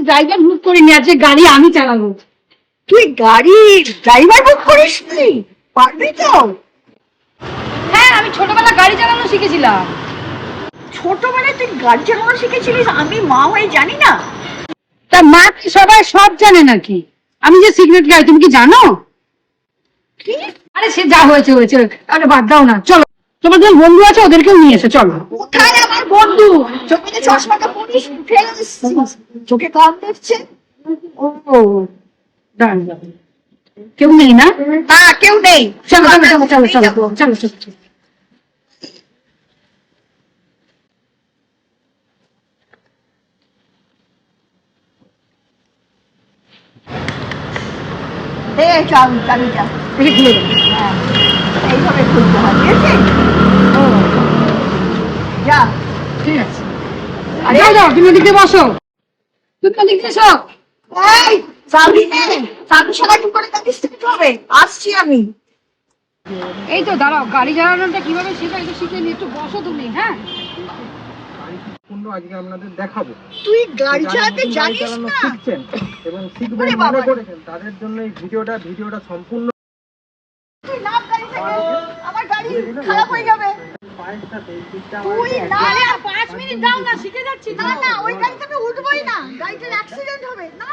Driver বুক করিনি, আজকে গাড়ি আমি চালাবো। তুই গাড়ির ড্রাইভার বুক করিস নি? পারবি তো? হ্যাঁ, আমি ছোটবেলা গাড়ি চালানো শিখেছিলাম। ছোটবেলায় তুই গাড়ি চালানো শিখেছিলিস? আমি মা হয়ে জানি না? তা মা কি সবাই সব জানে নাকি? আমি যে সিগারেট খাই তুমি কি জানো? কি? আরে সে যা হয়েছে হয়েছে, আরে বাদ দাও না, চলো তোমার যে বন্ধু আছে ওদেরকেও নিয়ে এসো, চলো। কোথায় আমার বন্ধু? চোখে চশমাটা পরিস, চোখে কম দেখছে। ও দাঁড়ান, কেউ নেই না? না, কেউ নেই। চলো চলো চলো চলো চলো চলো চলো চলো। চল চালু যা। খুলে দাও। হ্যাঁ, এইভাবে খুলতে হয়, ঠিক আছে? ও যা। ঠিক আছে, যাও যাও, তুমি ওদিকে বসো, তুমি ওদিকে এসো। এই চাবি নে, চাবি ছাড়া কি করে গাড়ি স্টার্ট হবে? আসছি আমি। এই তো দাঁড়াও, গাড়ি চালানোটা কিভাবে শেখাই একটু শিখে নি, একটু বসো তুমি। হ্যাঁ, আজকে আপনাদের দেখাবো। তুই গাড়ি যারা চালাতে নতুন গাড়ি জানিস চালানো না? শিখছেন এবং শিখবেন ওরে মনে বাবা। করেছেন, তাদের জন্য এই ভিডিওটা সম্পূর্ণ। তুই নাম গাড়ি থেকে, আমার গাড়ি খারাপ হয়ে যাবে। পায়ের সাথে এই দিকটা তুই না, আরে আর 5 মিনিট দাও না, শিখে যাচ্ছি তো। না, ওই গাড়িতে আমি উঠবোই না, গাড়িটার অ্যাক্সিডেন্ট হবে না।